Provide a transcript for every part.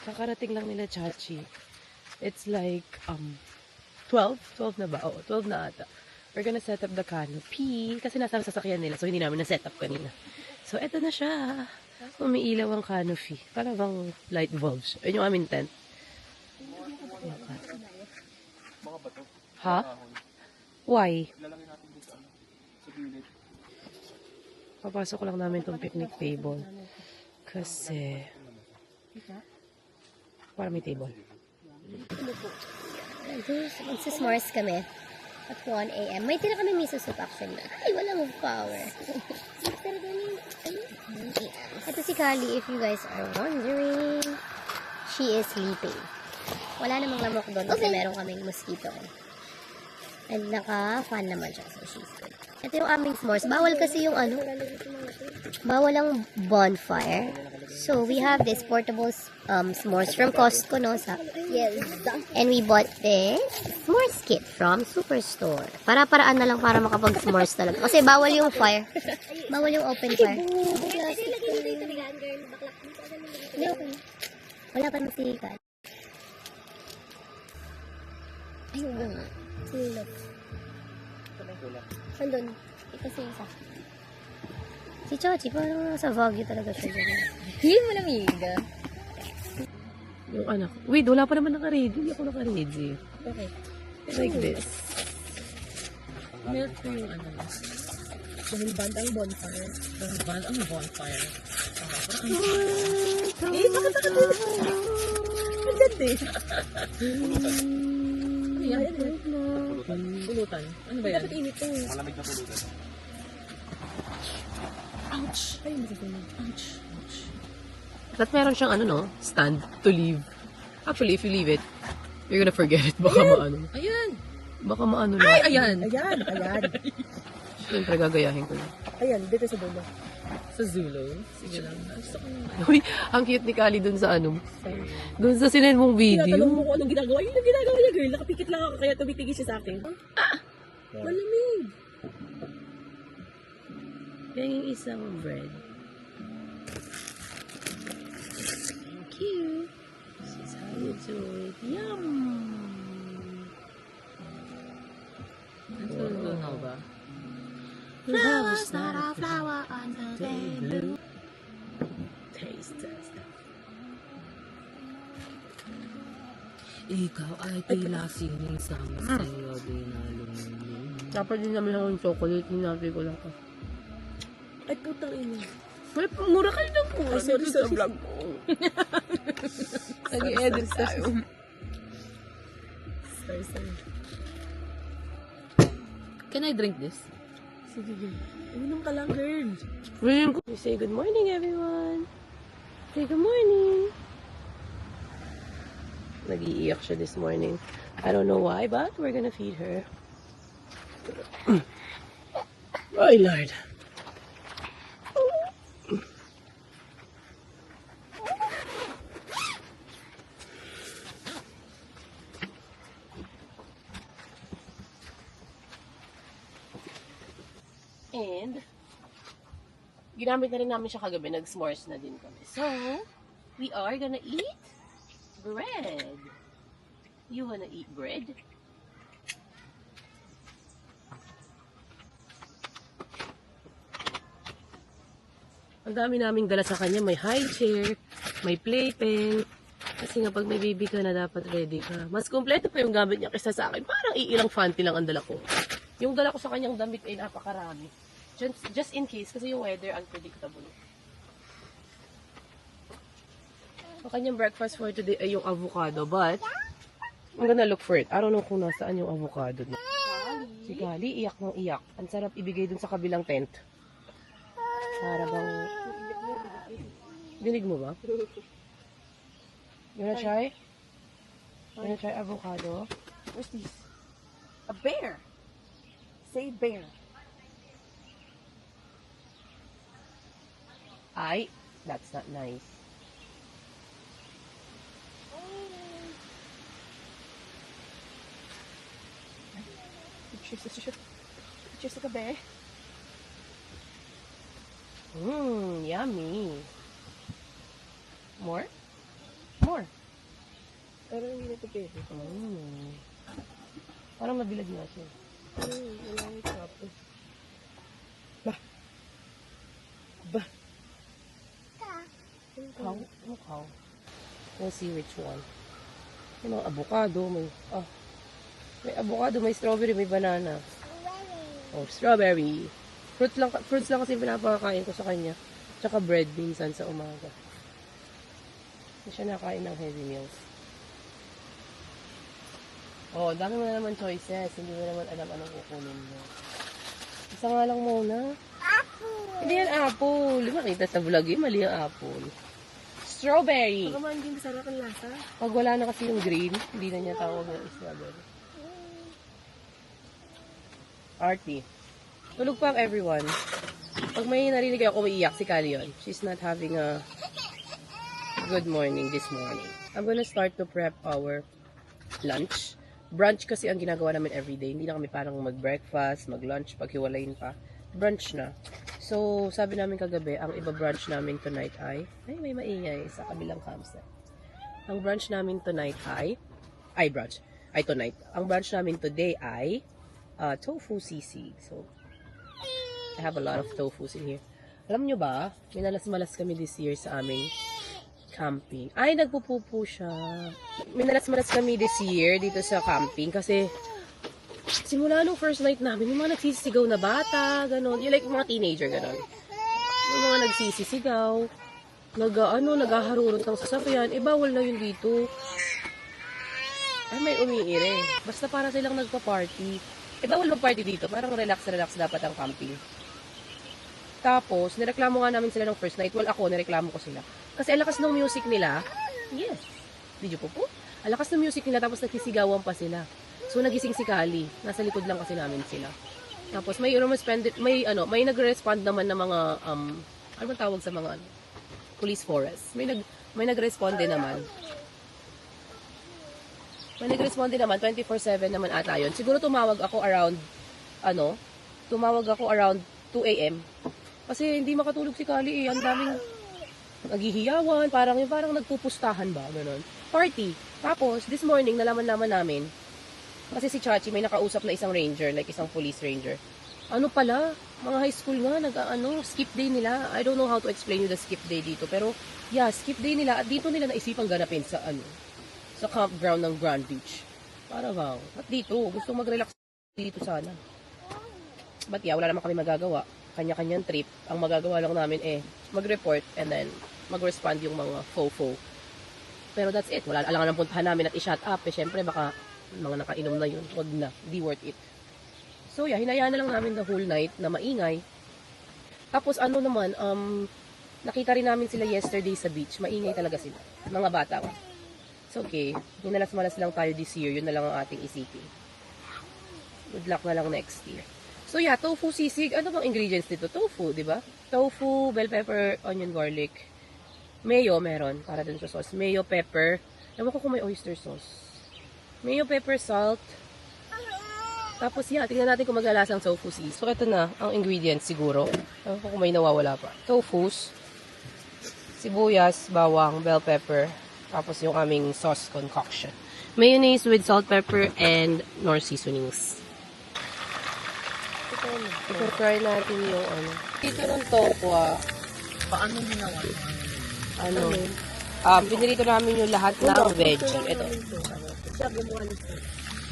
Kakarating lang nila Chachi. It's like, 12 na ba? Oo, 12 na ata. We're gonna set up the canopy. Kasi nasa sasakyan nila, so hindi namin na-set up kanina. So, eto na siya. Umiilaw ang canopy. Parang bang light bulbs. Ayun yung aming tent. Ha? Why? Papasok lang namin tong picnic table. Kasi, para may table. Magsismores kami at 1 a.m. May tira kami miso soup actually. Ay, walang power. Ito si Kali, if you guys are wondering. She is sleeping. Wala namang lamok doon kasi meron kaming mosquito. And naka-fan naman siya, so she's good. Ito yung aming s'mores. Bawal kasi yung bawal ang bonfire. So, we have this portable s'mores from Costco, no? Yes. And we bought this s'mores kit from Superstore. Para-paraan na lang para makapag-s'mores talaga. Kasi bawal yung fire. Bawal yung open fire. Wala pa masikat. Ayun nga. Silog. Andun. Ito si isa. Si Chachi, parang nasa Baguio talaga siya. Hindi mo namiga. Yung anak. Wait, wala pa naman naka-ready. Hindi ako naka-ready. Okay. Like this. Milk ko yung ano. Dahil band ang bonfire. Dahil band ang bonfire. Bakit nakatulog? Ang ganda eh. Ano yan? Pulutan. Ano ba yan? Dapat init to. Malamig na pulutan. Ouch! Ay, masasunog. Ouch! Ouch! At meron siyang ano, no? Stand to leave. Actually, if you leave it, you're gonna forget it. Baka maano. Ayan! Baka maano lang. Ay, ayan! Ayan! Ayan! Siyempre, gagayahin ko lang. Ayan, dito sa dulo. Sa Zulu? Sige lang. Uy, ang cute ni Kali dun sa ano. Dun sa sinend mong video. Tinatanong mo kung anong ginagawa. Yun ang ginagawa niya, girl. Nakapikit lang ako kaya tumitigil siya sa akin. Malamig! Yan yung isang bread. Thank you. This is how you do it. Yum! Ano ba? Flowers not a flower until they bloom. Taste test. Ikaw ay tila sining sa masaya binalong. Dapat din namin akong chocolate. Hinabi ko lang ka. Ay, putang ina. Well, mura kayo ng mura. Ay, sorry, sorry. Sa vlog ko. Nag-i-edit tayo. Sorry. Can I drink this? Sige, girl. Uminom ka lang, girl. We say good morning, everyone. Say good morning. Nag-iiyak siya this morning. I don't know why, but we're gonna feed her. Oh, Lord. And, ginamit na rin namin siya kagabi. Nag-s'mores na din kami. So, we are gonna eat bread. You wanna eat bread? Ang dami naming dala sa kanya. May high chair, may playpen. Kasi nga pag may baby ka na dapat ready ka. Mas kompleto pa yung gamit niya kaysa sa akin. Parang iilang fanty lang ang dala ko. Yung dala ko sa kanyang damit ay napakarami. Just in case, kasi yung weather unpredictable. Ang kanyang breakfast for today ay yung avocado, but I'm gonna look for it. I don't know kung nasaan yung avocado. Si Gali, iyak ng iyak. Ang sarap ibigay dun sa kabilang tent. Para bang... Dinig mo ba? You wanna try? You wanna try avocado? What's this? A bear. Say bear. Ay, that's not nice. Cheers ka, bear. Yummy. More? More. Pero hindi na ito pwede. Parang mabilad nga siya. Wala yung kapo. How? Ano how? We'll see which one. May mga avocado, may avocado, may strawberry, may banana. Oh, strawberry. Fruits lang kasi pinapakain ko sa kanya. Tsaka bread minsan sa umaga. Hindi siya nakain ng heavy meals. Oh, dami mo na naman choices. Hindi mo naman alam anong kukunin mo. Isa nga lang muna. Apple! Hindi yan apple. Makita sa vlog yun, mali ang apple. Strawberry! Baka man hindi masarap ang lasa. Pag wala na kasi yung green, hindi na niya tawag na strawberry. Arty. Tulog pa everyone. Pag may narinig ako umiiyak, si Kali yun. She's not having a good morning this morning. I'm gonna start to prep our lunch. Brunch kasi ang ginagawa namin everyday. Hindi na kami parang mag-breakfast, mag-lunch, paghiwalayin pa. Brunch na. So, sabi namin kagabi, ang iba-brunch namin tonight ay may maingay sa kabilang campsite. Ang brunch namin tonight tonight. Ang brunch namin today ay tofu sisig. So, I have a lot of tofus in here. Alam nyo ba, minalas-malas kami this year sa aming camping. Ay, nagpupupo siya. Minalas-malas kami this year dito sa camping kasi simula nung first night namin, yung mga nagsisigaw na bata, gano'n. Yung like mga teenager, gano'n. Yung mga nagsisisigaw, naghaharurot ng sasakyan, bawal na yun dito. Ay, may umiire. Basta para silang nagpa-party. Bawal mag-party dito. Parang relax-relax dapat ang camping. Tapos, nireklamo nga namin sila ng first night. Well, ako, nireklamo ko sila. Kasi alakas ng music nila. Yes. Did you po? Alakas ng music nila, tapos nagsisigawan pa sila. So, nagising si Kali. Nasa likod lang kasi namin sila. Tapos, may nagre-respond naman ng mga, ano bang tawag sa mga, police forest. May nag-responde naman. May nag-responde naman, 24/7 naman ata yun. Siguro tumawag ako around 2 a.m. Kasi hindi makatulog si Kali eh. Ang daming naghihiyawan, parang nagpupustahan ba, gano'n. Party. Tapos, this morning, nalaman-laman namin, kasi si Chachi may nakausap na isang ranger, like isang police ranger. Ano pala, mga high school nga, skip day nila. I don't know how to explain you the skip day dito. Pero, yeah, skip day nila. At dito nila naisipang ganapin sa campground ng Grand Beach. Para wow. At dito, gusto mag-relax dito sana. But yeah, wala naman kami magagawa. Kanya-kanyang trip. Ang magagawa lang namin mag-report and then mag-respond yung mga fofo. Pero that's it. Wala alangan ang puntahan namin at i-shut up. Syempre, baka mga nakainom na yun. Wag na. Di worth it. So yeah, hinayaan na lang namin the whole night na maingay. Tapos nakita rin namin sila yesterday sa beach. Maingay talaga sila. Mga bata. It's okay. Minalas-malas lang tayo this year. Yun na lang ang ating isipin. Good luck na lang next year. So yeah, tofu sisig. Ano bang ingredients dito? Tofu, di ba? Tofu, bell pepper, onion, garlic. Mayo meron para dun sa sauce. Mayo, pepper. Ewan ko kung may oyster sauce. Mayo, pepper, salt. Tapos yeah, tingnan natin kung maglalasa ang tofu sisig. So ito na ang ingredients siguro. Ewan ko kung may nawawala pa. Tofus, sibuyas, bawang, bell pepper. Tapos yung aming sauce concoction. Mayonnaise with salt, pepper, and nor seasonings. Ito-try natin yung Dito ng tofu Paano ginawa? Pinirito namin yung lahat ng veggie. Ito.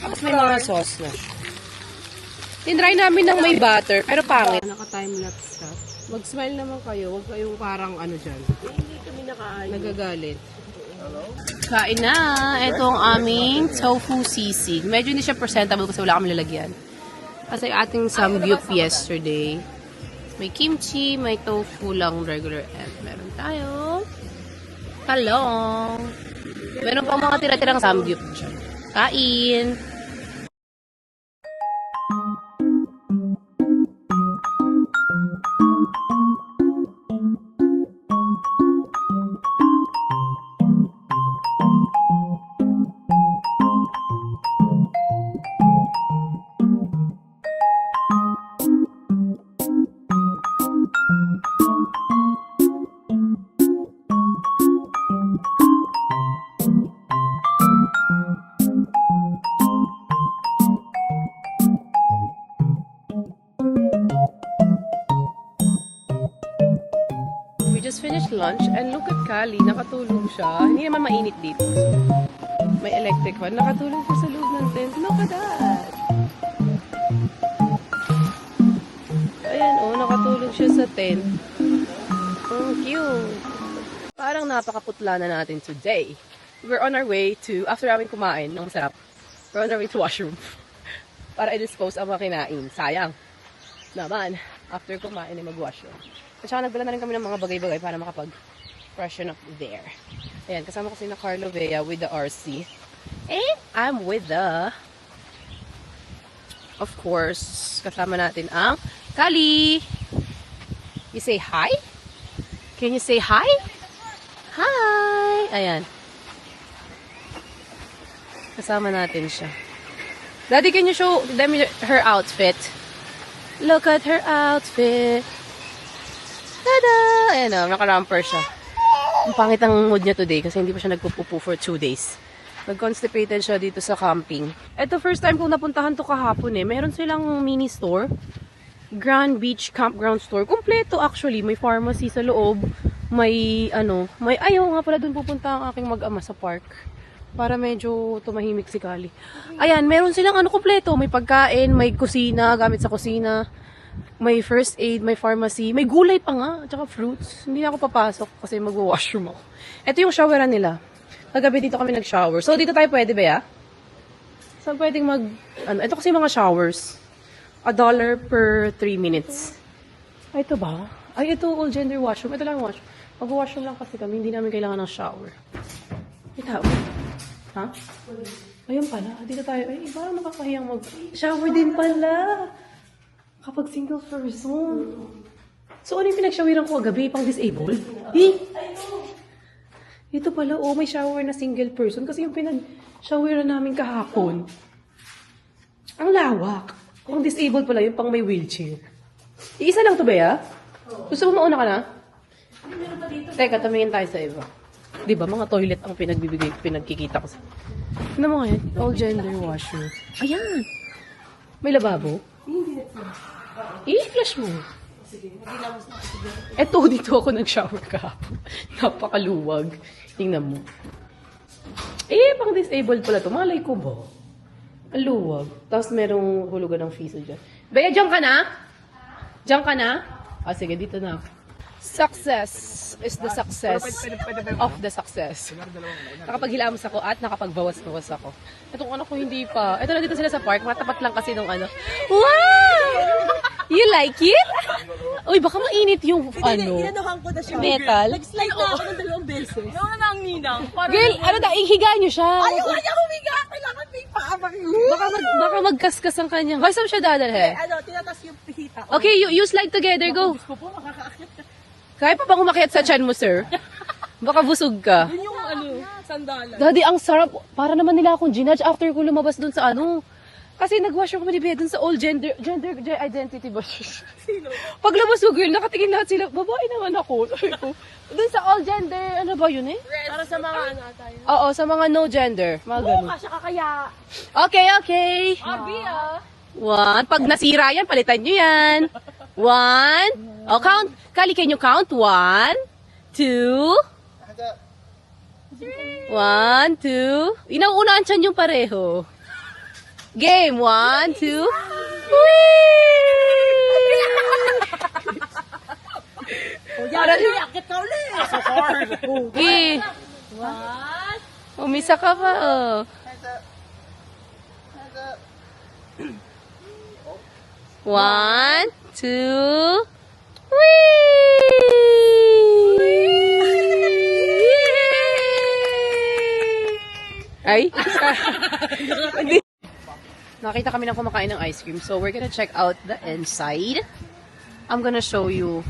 Tapos may mga sauce na. Tinry namin ng may butter, pero pangit. Naka-timelapse siya. Mag-smile naman kayo. Huwag kayong parang dyan. Hindi kami nakaayos. Nagagalit. Kain na. Ito ang aming tofu sisig. Medyo hindi siya presentable kasi wala kami lalagyan. Kasi ating samgyup yesterday. May kimchi, may tofu lang regular, and meron tayo talong. Meron pang mga tira-tirang samgyup dyan. Kain! just finished lunch and look at Kali, nakatulog siya. Hindi naman mainit dito. May electric fan. Nakatulog siya sa loob ng tent. Look at that! Ayan, oh, nakatulog siya sa tent. Ang cute! Parang napakaputla na natin today. We're on our way to, after namin kumain, ng masarap, we're on our way to washroom. Para i-dispose ang mga kinain. Sayang. Naman, after kumain ay mag-washroom. At saka nagdala na rin kami ng mga bagay-bagay para makapag-freshen up there. Ayan, kasama ko si na Carlo Vea with the RC. And I'm with the, of course, kasama natin ang Kali. You say hi? Can you say hi? Hi! Ayan. Kasama natin siya. Daddy, can you show them her outfit? Look at her outfit. Tada! Ayan o, naka-ramper siya. Ang pangit ang mood niya today kasi hindi pa siya nagpupupo for 2 days. Nag-constipated siya dito sa camping. Ito first time kong napuntahan to kahapon eh. Meron silang mini store. Grand Beach Campground Store. Kompleto actually. May pharmacy sa loob. May ayaw nga pala dun pupunta ang aking mag-ama sa park. Para medyo tumahimik si Kali. Ayan, meron silang kompleto. May pagkain, may kusina, gamit sa kusina. May first aid, may pharmacy. May gulay pa nga, tsaka fruits. Hindi na ako papasok kasi mag-washroom ako. Ito yung showeran nila. Kagabi dito kami nag-shower. So, dito tayo pwede ba ya? Saan pwedeng ito kasi mga showers. $1 per 3 minutes. Ay, ito ba? Ay, ito all gender washroom. Ito lang yung washroom. Mag-washroom lang kasi kami. Hindi namin kailangan ng shower. May tao. Ha? Ayun pala. Dito tayo. Ay, parang nakakahiyang mag-shower din pala. Kapag single person. So, ano yung pinag-showeran ko kagabi? Pang disabled? Ito pala, may shower na single person. Kasi yung pinag-showeran namin kahapon, ang lawak. Pang disabled pala yun, pang may wheelchair. Iisa lang to ba ya? Gusto mo mauna ka na? Teka, tumingin tayo sa iba. Diba, mga toilet ang pinagkikita ko sa... Ano mo ngayon? All gender washroom. Ayan! May lababo? I-flash mo. Eto, dito ako nag-shower kahapon. Napakaluwag. Tingnan mo. Pang disabled pala to. Malay ko ba? Ang luwag. Tapos merong hulugan ng fiso dyan. Bea, dyan ka na? Dyan ka na? Sige, dito na. Success is the success of the success. Nakapaghilamos ako at nakapagbawas-bawas ako. Itong anak ko hindi pa. Ito na dito sila sa park. Matapat lang kasi nung Wow! You like it? Uy, baka mainit yung Inanuhan ko na siya. metal. Nag-slide na ako ng 2 beses. Nauna na ang ninang. Girl, ihiga nyo siya. Ayaw niya humiga. Kailangan may paabang. Baka magkaskas ang kanya. Hoy, saan siya dadalhin? Tinatas yung pihita. Okay, you slide together, go. Gusto po, makakaakyat ka. Kaya pa bang umakyat sa chan mo, sir? Baka busog ka. Yun yung sandalan. Daddy, ang sarap. Para naman nila akong ginudge after ko lumabas dun sa Kasi nag-wash ako ni Bea dun sa all gender identity ba? Sino? Paglabas ko, girl, nakatingin lahat sila. Babae naman ako. Sabi ko, dun sa all gender, ano ba yun eh? Para sa mga tayo. Oo, sa mga no gender. Mga ganun. Kasya ka kaya. Okay. Abi 1. Pag nasira yan, palitan nyo yan. 1. Count. Kali, can you count? 1, 2. 1, 2. Inauunaan siya yung pareho. Game. 1, 2. Para iakit ka ulit. So hard. Okay. 1. Umisa ka pa, One, 2. Ay? Nakita kami ng kumakain ng ice cream. So, we're gonna check out the inside. I'm gonna show you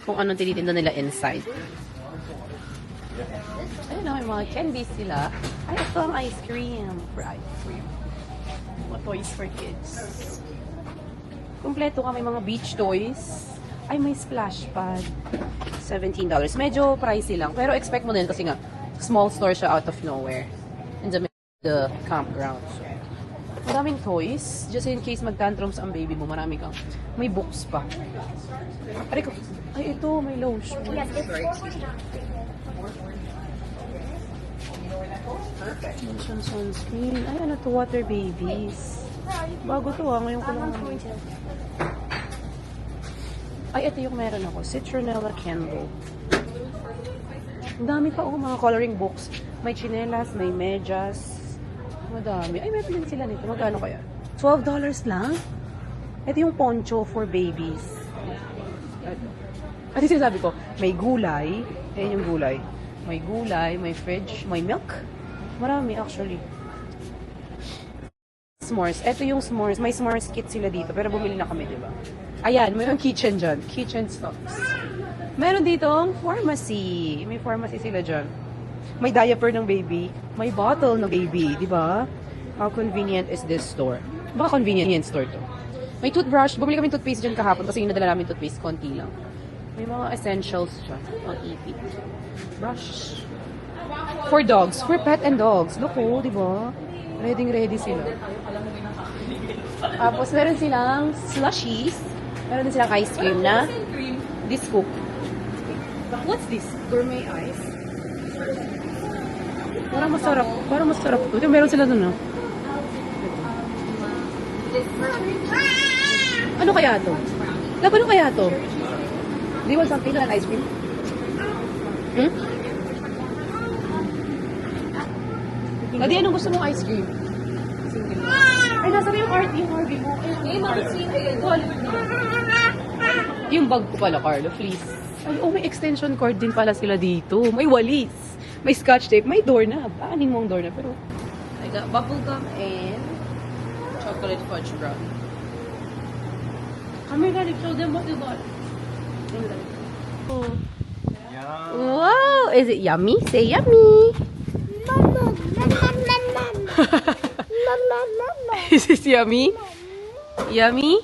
kung anong tinitinda nila inside. Ayun na, may mga candies sila. Ay, ito ang ice cream. For ice cream. Mga toys for kids. Kompleto kami mga beach toys. Ay, may splash pad. $17. Medyo pricey lang. Pero expect mo din kasi nga, small store siya out of nowhere. And the campground. So, Maraming toys. Just in case mag-tantrums ang baby mo, marami kang. May books pa. Aray ko. Ay, ito, may lotion. Lotion sunscreen. Ay, ano to? Water babies. Bago to ngayon ko lang. Ay, ito yung meron ako. Citronella candle. Ang dami pa, mga coloring books. May chinelas, may medyas. Madami. Ay, meron din sila nito. Magkano kaya? $12 lang? Ito yung poncho for babies. At yung sinasabi ko, may gulay. Ayan yung gulay. May gulay, may fridge, may milk. Marami actually. S'mores. Ito yung s'mores. May s'mores kit sila dito. Pero bumili na kami, di ba? Ayan, may kitchen dyan. Kitchen stocks. Meron ditong pharmacy. May pharmacy sila dyan. May diaper ng baby. May bottle ng baby. Di ba? How convenient is this store? Baka convenient store to. May toothbrush. Bumili kami toothpaste dyan kahapon kasi yung nadala namin toothpaste, konti lang. May mga essentials dyan. Ang ipit. Brush. For dogs. For pet and dogs. Look, oh, di ba? Ready sila. Tapos, meron silang slushies. Meron din silang ice cream na Discook. What's this? Gourmet ice? Parang masarap. Parang masarap. Ito, meron sila dun, no? Ano kaya to? Lab, ano kaya to? Do you want something like ice cream? Hmm? Adi, anong gusto mong ice cream? Ay, nasa yung RV mo. Yung bag ko pala, Carlo, please. Ay, oh, may extension cord din pala sila dito. May walis. May scotch tape. May doorknob. Aanin mo ang doorknob. Pero, I got bubblegum and chocolate fudge brownie. Come here, Daddy. Show them what you got. Oh. Wow! Is it yummy? Say yummy! Is this yummy? Yummy?